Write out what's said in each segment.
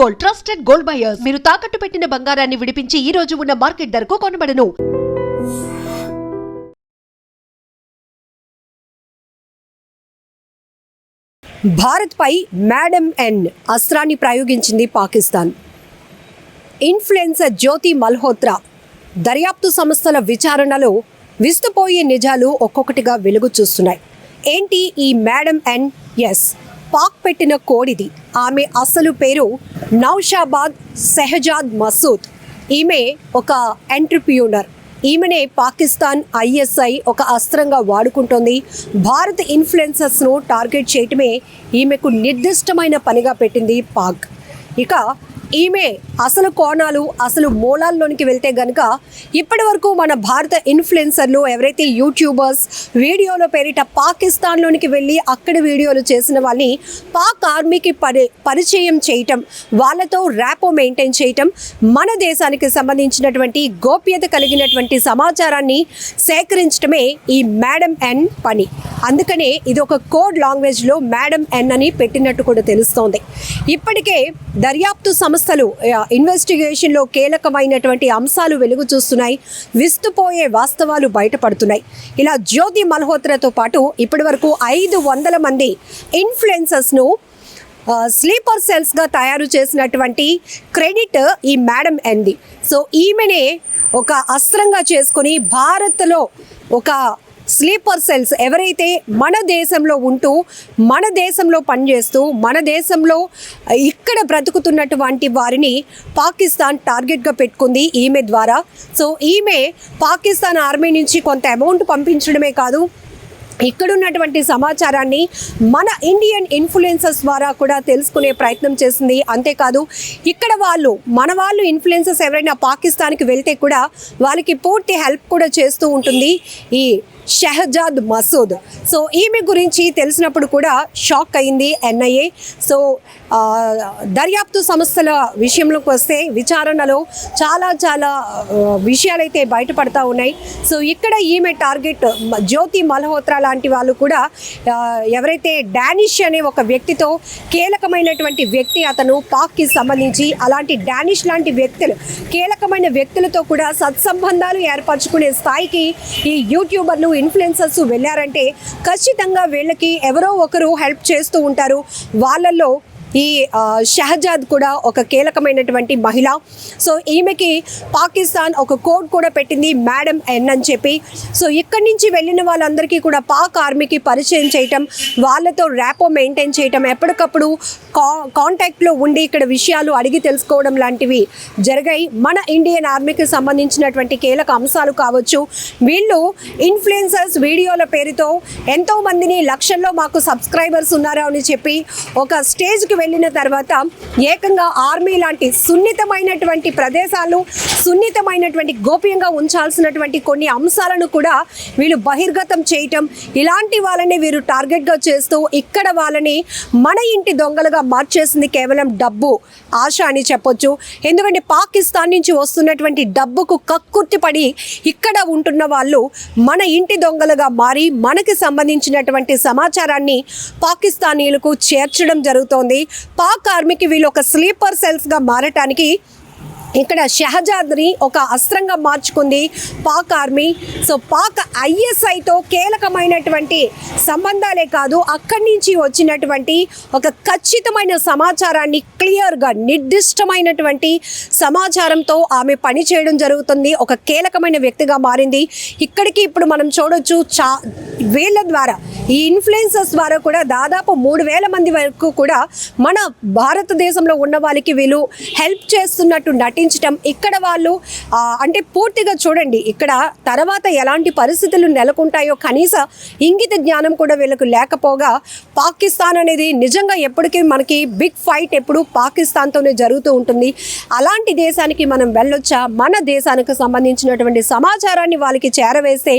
Gold, trusted gold buyers. మీరు తాకట్టు పెట్టిన బంగారాన్ని విడిపించి ఈ రోజు ఉన్న మార్కెట్ ధరకు కొనబడను. భారత్ పై మేడం ఎన్ అస్త్రాన్ని ప్రయోగించింది పాకిస్తాన్. ఇన్ఫ్లుయెన్సర్ జ్యోతి మల్హోత్రా దర్యాప్తు సంస్థల విచారణలో విస్తుపోయే నిజాలు ఒక్కొక్కటిగా వెలుగు చూస్తున్నాయి. ఏంటి ఈ మేడం ఎన్? ఎస్, పాక్ పెట్టిన కోడిది. ఆమె అసలు పేరు నౌషాబాద్ షెహజాద్ మసూద్. ఈమె ఒక ఎంటర్‌ప్రెన్యూర్. ఈమెనే పాకిస్తాన్ ఐఎస్ఐ ఒక అస్త్రంగా వాడుకుంటోంది. భారత్ ఇన్ఫ్లుయెన్సర్స్ను టార్గెట్ చేయటమే ఈమెకు నిర్దిష్టమైన పనిగా పెట్టింది పాక్. ఇక ఈమె అసలు కోణాలు, అసలు మూలాల్లోనికి వెళ్తే గనుక ఇప్పటి వరకు మన భారత ఇన్ఫ్లుయెన్సర్లు ఎవరైతే యూట్యూబర్స్ వీడియోల పేరిట పాకిస్తాన్లోనికి వెళ్ళి అక్కడ వీడియోలు చేసిన వాళ్ళని పాక్ ఆర్మీకి పరిచయం చేయటం, వాళ్ళతో ర్యాపో మెయింటైన్ చేయటం, మన దేశానికి సంబంధించినటువంటి గోప్యత కలిగినటువంటి సమాచారాన్ని సేకరించడమే ఈ మేడం ఎన్ పని. అందుకనే ఇది ఒక కోడ్ లాంగ్వేజ్లో మేడం ఎన్ అని పెట్టినట్టు కూడా తెలుస్తోంది. ఇప్పటికే దర్యాప్తు సంస్థలు ఇన్వెస్టిగేషన్లో కీలకమైనటువంటి అంశాలు వెలుగు చూస్తున్నాయి. విస్తుపోయే వాస్తవాలు బయటపడుతున్నాయి. ఇలా జ్యోతి మల్హోత్రాతో పాటు ఇప్పటి వరకు 500 మంది ఇన్ఫ్లుయెన్సర్స్ను స్లీపర్ సెల్స్గా తయారు చేసినటువంటి క్రెడిట్ ఈ మేడం ఎన్ది. సో ఈమెనే ఒక అస్త్రంగా చేసుకొని భారత్లో ఒక స్లీపర్ సెల్స్ ఎవరైతే మన దేశంలో ఉంటూ, మన దేశంలో పనిచేస్తూ, మన దేశంలో ఇక్కడ బ్రతుకుతున్నటువంటి వారిని పాకిస్తాన్ టార్గెట్గా పెట్టుకుంది ఈమె ద్వారా. సో ఈమె పాకిస్తాన్ ఆర్మీ నుంచి కొంత అమౌంట్ పంపించడమే కాదు, ఇక్కడున్నటువంటి సమాచారాన్ని మన ఇండియన్ ఇన్ఫ్లుయెన్సర్స్ ద్వారా కూడా తెలుసుకునే ప్రయత్నం చేసింది. అంతేకాదు ఇక్కడ మన వాళ్ళు ఇన్ఫ్లుయెన్సర్స్ ఎవరైనా పాకిస్తాన్కి వెళ్తే కూడా వాళ్ళకి పూర్తి హెల్ప్ కూడా చేస్తూ ఉంటుంది ఈ షెహజాద్ మసూద్. సో ఈమె గురించి తెలిసినప్పుడు కూడా షాక్ అయింది ఎన్ఐఏ. సో దర్యాప్తు సంస్థల విషయంలోకి వస్తే విచారణలో చాలా విషయాలైతే బయటపడతా ఉన్నాయి. సో ఇక్కడ ఈమె టార్గెట్ జ్యోతి మల్హోత్రా లాంటి వాళ్ళు కూడా ఎవరైతే డానిష్ అనే ఒక వ్యక్తితో కీలకమైనటువంటి వ్యక్తి, అతను పాక్కి సంబంధించి, అలాంటి డానిష్ లాంటి వ్యక్తులు కీలకమైన వ్యక్తులతో కూడా సత్సంబంధాలు ఏర్పరచుకునే స్థాయికి ఈ యూట్యూబర్లు ఇన్ఫ్లుయెన్సర్స్ వెళ్ళారంటే ఖచ్చితంగా వీళ్ళకి ఎవరో ఒకరు హెల్ప్ చేస్తూ ఉంటారు. వాళ్ళల్లో ఈ షెహజాద్ కూడా ఒక కీలకమైనటువంటి మహిళ. సో ఈమెకి పాకిస్తాన్ ఒక కోడ్ కూడా పెట్టింది మేడం ఎన్ అని చెప్పి. సో ఇక్కడి నుంచి వెళ్ళిన వాళ్ళందరికీ కూడా పాక్ ఆర్మీకి పరిచయం చేయటం, వాళ్ళతో ర్యాపో మెయింటైన్ చేయటం, ఎప్పటికప్పుడు కాంటాక్ట్లో ఉండి ఇక్కడ విషయాలు అడిగి తెలుసుకోవడం లాంటివి జరిగాయి. మన ఇండియన్ ఆర్మీకి సంబంధించినటువంటి కీలక అంశాలు కావచ్చు. వీళ్ళు ఇన్ఫ్లుయెన్సర్స్ వీడియోల పేరుతో ఎంతోమందిని లక్షల్లో మాకు సబ్స్క్రైబర్స్ ఉన్నారా అని చెప్పి ఒక స్టేజ్కి వెళ్ళిన తర్వాత ఏకంగా ఆర్మీ లాంటి సున్నితమైనటువంటి ప్రదేశాలు, సున్నితమైనటువంటి గోప్యంగా ఉంచాల్సినటువంటి కొన్ని అంశాలను కూడా వీళ్ళు బహిర్గతం చేయటం, ఇలాంటి వాళ్ళని వీరు టార్గెట్గా చేస్తూ ఇక్కడ వాళ్ళని మన ఇంటి దొంగలుగా మార్చేసింది కేవలం డబ్బు ఆశ అని చెప్పొచ్చు. ఎందుకంటే పాకిస్తాన్ నుంచి వస్తున్నటువంటి డబ్బుకు కక్కుర్తిపడి ఇక్కడ ఉంటున్న వాళ్ళు మన ఇంటి దొంగలుగా మారి మనకి సంబంధించినటువంటి సమాచారాన్ని పాకిస్తానీలకు చేర్చడం జరుగుతోంది. పాక్ ఆర్మీకి వీళ్ళు ఒక స్లీపర్ సెల్స్గా మారటానికి ఇక్కడ షెహజాద్ని ఒక అస్త్రంగా మార్చుకుంది పాక్ ఆర్మీ. సో పాక్ ఐఎస్ఐతో కీలకమైనటువంటి సంబంధాలే కాదు, అక్కడి నుంచి వచ్చినటువంటి ఒక ఖచ్చితమైన సమాచారాన్ని క్లియర్గా నిర్దిష్టమైనటువంటి సమాచారంతో ఆమె పని చేయడం జరుగుతుంది. ఒక కీలకమైన వ్యక్తిగా మారింది. ఇక్కడికి ఇప్పుడు మనం చూడొచ్చు వీళ్ళ ద్వారా, ఈ ఇన్ఫ్లుయెన్సర్స్ ద్వారా కూడా దాదాపు 3000 మంది వరకు కూడా మన భారతదేశంలో ఉన్న వాళ్ళకి వీళ్ళు హెల్ప్ చేస్తున్నట్టు నటించటం. ఇక్కడ వాళ్ళు అంటే పూర్తిగా చూడండి, ఇక్కడ తర్వాత ఎలాంటి పరిస్థితులు నెలకొంటాయో కనీస ఇంగిత జ్ఞానం కూడా వీళ్ళకు లేకపోగా పాకిస్తాన్ అనేది నిజంగా ఎప్పటికీ మనకి బిగ్ ఫైట్ ఎప్పుడు పాకిస్తాన్తోనే జరుగుతూ ఉంటుంది. అలాంటి దేశానికి మనం వెళ్ళొచ్చా? మన దేశానికి సంబంధించినటువంటి సమాచారాన్ని వాళ్ళకి చేరవేస్తే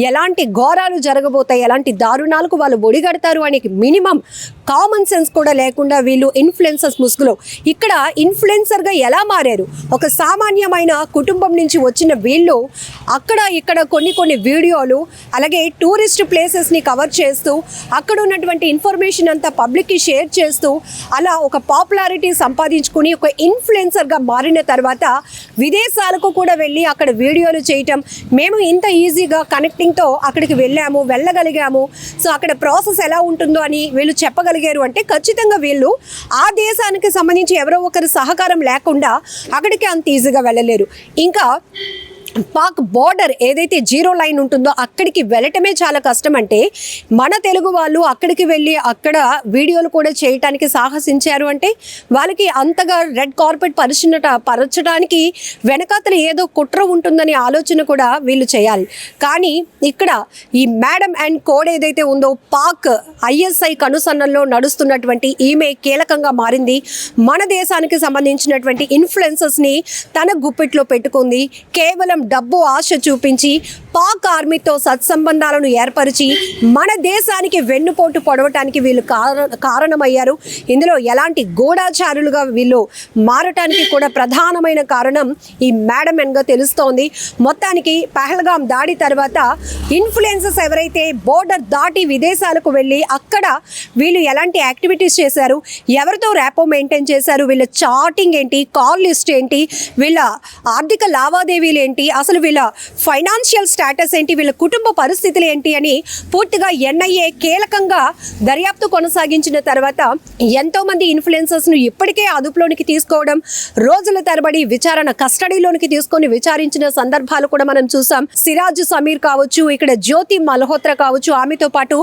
ఎలాంటి ఘోరాలు జరగబోతాయి, ఎలాంటి దారుణాలకు వాళ్ళు ఒడిగడతారు అనే మినిమం కామన్ సెన్స్ కూడా లేకుండా వీళ్ళు ఇన్ఫ్లుయెన్సర్స్ ముసుగులో ఇక్కడ ఇన్ఫ్లుయెన్సర్గా ఎలా మారారు, ఒక సామాన్యమైన కుటుంబం నుంచి వచ్చిన వీళ్ళు అక్కడ ఇక్కడ కొన్ని వీడియోలు అలాగే టూరిస్ట్ ప్లేసెస్ని కవర్ చేస్తూ అక్కడ ఉన్నటువంటి ఇన్ఫర్మేషన్ అంతా పబ్లిక్కి షేర్ చేస్తూ అలా ఒక పాపులారిటీ సంపాదించుకుని ఒక ఇన్ఫ్లుయెన్సర్గా మారిన తర్వాత విదేశాలకు కూడా వెళ్ళి అక్కడ వీడియోలు చేయటం, మేము ఇంత ఈజీగా కనెక్టింగ్తో అక్కడికి వెళ్ళగలిగాము, సో అక్కడ ప్రాసెస్ ఎలా ఉంటుందో అని వీళ్ళు చెప్పగలిగారు అంటే ఖచ్చితంగా వీళ్ళు ఆ దేశానికి సంబంధించి ఎవరో ఒకరి సహకారం లేకుండా అక్కడికి అంత ఈజీగా వెళ్ళలేరు. ఇంకా పాక్ బార్డర్ ఏదైతే 0 లైన్ ఉంటుందో అక్కడికి వెళ్ళటమే చాలా కష్టం. అంటే మన తెలుగు వాళ్ళు అక్కడికి వెళ్ళి అక్కడ వీడియోలు కూడా చేయటానికి సాహసించారు అంటే వాళ్ళకి అంతగా రెడ్ కార్పెట్ పరచడానికి వెనకాతల ఏదో కుట్ర ఉంటుందని ఆలోచన కూడా వీళ్ళు చేయాలి. కానీ ఇక్కడ ఈ మేడం అండ్ కోడ్ ఏదైతే ఉందో పాక్ ISI కనుసన్నల్లో నడుస్తున్నటువంటి ఈమె కీలకంగా మారింది. మన దేశానికి సంబంధించినటువంటి ఇన్ఫ్లుయెన్సర్స్ని తన గుప్పిట్లో పెట్టుకుంది. కేవలం డబ్బు ఆశ చూపించి పాక్ ఆర్మీతో సత్సంబంధాలను ఏర్పరిచి మన దేశానికి వెన్నుపోటు పొడవటానికి వీళ్ళు కారణమయ్యారు. ఇందులో ఎలాంటి గూఢాచారులుగా వీళ్ళు మారటానికి కూడా ప్రధానమైన కారణం ఈ మేడం ఎన్గా తెలుస్తోంది. మొత్తానికి పహల్గాం దాడి తర్వాత ఇన్ఫ్లుయెన్సర్స్ ఎవరైతే బోర్డర్ దాటి విదేశాలకు వెళ్ళి అక్కడ వీళ్ళు ఎలాంటి యాక్టివిటీస్ చేశారు, ఎవరితో ర్యాపో మెయింటైన్ చేశారు, వీళ్ళ చాటింగ్ ఏంటి, కాల్ లిస్ట్ ఏంటి, వీళ్ళ ఆర్థిక లావాదేవీలు ఏంటి, అసలు వీళ్ళ ఫైనాన్షియల్ స్టేటస్ ఏంటి, వీళ్ళ కుటుంబ పరిస్థితులు ఏంటి అని పూర్తిగా NIA కీలకంగా దర్యాప్తు కొనసాగించిన తర్వాత ఎంతోమంది ఇన్ఫ్లుయెన్సర్స్ను ఇప్పటికే అదుపులోనికి తీసుకోవడం, రోజుల తరబడి విచారణ కస్టడీలోనికి తీసుకొని విచారించిన సందర్భాలు కూడా మనం చూసాం. సిరాజ్ సమీర్ కావచ్చు, ఇక్కడ జ్యోతి మల్హోత్రా కావచ్చు, ఆమెతో పాటు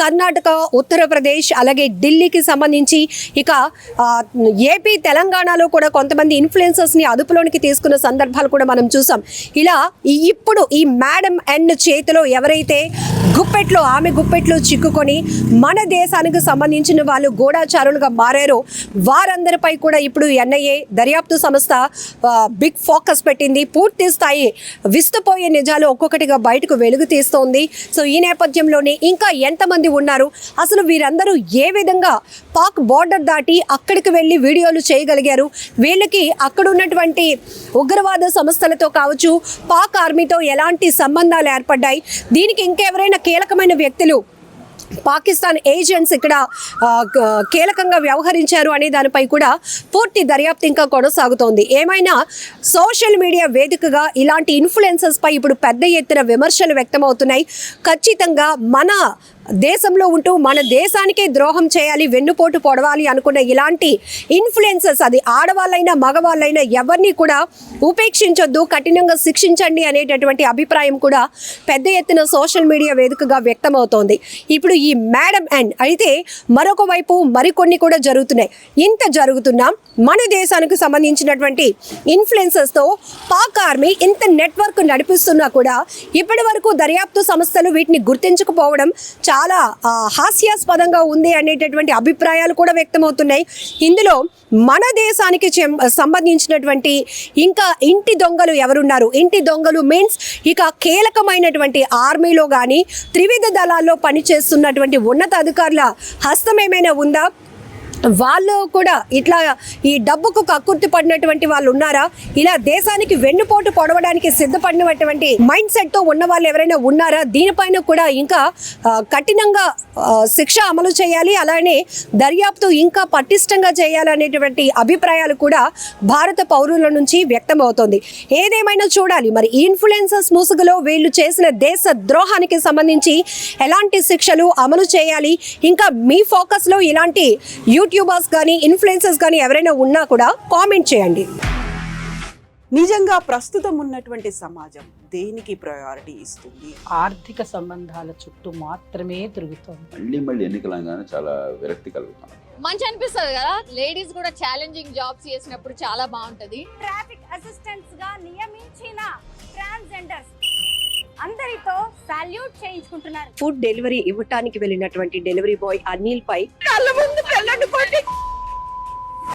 కర్ణాటక, ఉత్తరప్రదేశ్ అలాగే ఢిల్లీకి సంబంధించి ఇక ఏపీ, తెలంగాణలో కూడా కొంతమంది ఇన్ఫ్లుయెన్సర్స్ని అదుపులోనికి తీసుకున్న సందర్భాలు కూడా మనం చూసాం. ఇలా ఇప్పుడు ఈ మేడం ఎన్ చేతిలో ఎవరైతే ఆమె గుప్పెట్లో చిక్కుకొని మన దేశానికి సంబంధించిన వాళ్ళు గూఢాచారులుగా మారారో వారందరిపై కూడా ఇప్పుడు NIA దర్యాప్తు సంస్థ బిగ్ ఫోకస్ పెట్టింది. పూర్తి స్థాయి విస్తుపోయే నిజాలు ఒక్కొక్కటిగా బయటకు వెలుగు తీస్తోంది. సో ఈ నేపథ్యంలోనే ఇంకా ఎంతమంది ఉన్నారు, అసలు వీరందరూ ఏ విధంగా పాక్ బార్డర్ దాటి అక్కడికి వెళ్ళి వీడియోలు చేయగలిగారు, వీళ్ళకి అక్కడ ఉన్నటువంటి ఉగ్రవాద సంస్థలతో కావచ్చు, పాక్ ఆర్మీతో ఎలాంటి సంబంధాలు ఏర్పడ్డాయి, దీనికి ఇంకెవరైనా కీలకమైన వ్యక్తులు పాకిస్తాన్ ఏజెంట్స్ ఇక్కడ కీలకంగా వ్యవహరించారు అనే దానిపై కూడా పూర్తి దర్యాప్తు ఇంకా కొనసాగుతోంది. ఏమైనా సోషల్ మీడియా వేదికగా ఇలాంటి ఇన్ఫ్లుయెన్సర్స్ పై ఇప్పుడు పెద్ద ఎత్తున విమర్శలు వ్యక్తమవుతున్నాయి. ఖచ్చితంగా మన దేశంలో ఉంటూ మన దేశానికే ద్రోహం చేయాలి, వెన్నుపోటు పొడవాలి అనుకున్న ఇలాంటి ఇన్ఫ్లుయెన్సర్స్, అది ఆడవాళ్ళైనా మగవాళ్ళైనా ఎవరిని కూడా ఉపేక్షించొద్దు, కఠినంగా శిక్షించండి అనేటటువంటి అభిప్రాయం కూడా పెద్ద ఎత్తున సోషల్ మీడియా వేదికగా వ్యక్తమవుతోంది. ఇప్పుడు ఈ మేడం అండ్ అయితే మరొక వైపు మరికొన్ని కూడా జరుగుతున్నాయి. ఇంత జరుగుతున్నా మన దేశానికి సంబంధించినటువంటి ఇన్ఫ్లుయెన్సర్స్తో పాక్ ఆర్మీ ఇంత నెట్వర్క్ నడిపిస్తున్నా కూడా ఇప్పటి వరకు దర్యాప్తు సంస్థలు వీటిని గుర్తించకపోవడం చాలా హాస్యాస్పదంగా ఉంది అనేటటువంటి అభిప్రాయాలు కూడా వ్యక్తమవుతున్నాయి. ఇందులో మన దేశానికి సంబంధించినటువంటి ఇంకా ఇంటి దొంగలు ఎవరున్నారు, ఇంటి దొంగలు మీన్స్ ఇక కీలకమైనటువంటి ఆర్మీలో కానీ త్రివిధ దళాల్లో పనిచేస్తున్నటువంటి ఉన్నతాధికారుల హస్తం ఏమైనా ఉందా, వాళ్ళు కూడా ఇట్లా ఈ డబ్బుకు కక్కుర్తి పడినటువంటి వాళ్ళు ఉన్నారా, ఇలా దేశానికి వెన్నుపోటు పొడవడానికి సిద్ధపడినటువంటి మైండ్ సెట్తో ఉన్న వాళ్ళు ఎవరైనా ఉన్నారా, దీనిపైన కూడా ఇంకా కఠినంగా శిక్ష అమలు చేయాలి, అలానే దర్యాప్తు ఇంకా పటిష్టంగా చేయాలనేటువంటి అభిప్రాయాలు కూడా భారత పౌరుల నుంచి వ్యక్తమవుతోంది. ఏదేమైనా చూడాలి మరి ఈ ఇన్ఫ్లుయెన్సర్స్ ముసుగులో వీళ్ళు చేసిన దేశ ద్రోహానికి సంబంధించి ఎలాంటి శిక్షలు అమలు చేయాలి. ఇంకా మీ ఫోకస్లో ఇలాంటి యూట్యూబర్స్ కానీ ఇన్ఫ్లుయెన్సర్స్ కానీ ఎవరైనా ఉన్నా కూడా కామెంట్ చేయండి. నిజంగా ప్రస్తుతం ఉన్నటువంటి సమాజం దేనికి ప్రయారిటీ ఇస్తుంది? ఆర్థిక సంబంధాల చుట్టూ మాత్రమే తిరుగుతుంది. మళ్ళీ ఎన్నికలంగానే చాలా విరక్తి కలుగుతాం. మంచి అనిపిస్తుంది కదా, లేడీస్ కూడా ఛాలెంజింగ్ జాబ్స్ చేసినప్పుడు చాలా బాగుంటది. ట్రాఫిక్ అసిస్టెంట్స్ గా నియమించిన ట్రాన్స్జెండర్స్ అందరితో సాల్యూట్ చేయించుకుంటున్నారు. ఫుడ్ డెలివరీ ఇవ్వటానికి వెళ్ళినటువంటి డెలివరీ బాయ్ అనిల్ పై కళ్ళ ముందు పెళ్ళండి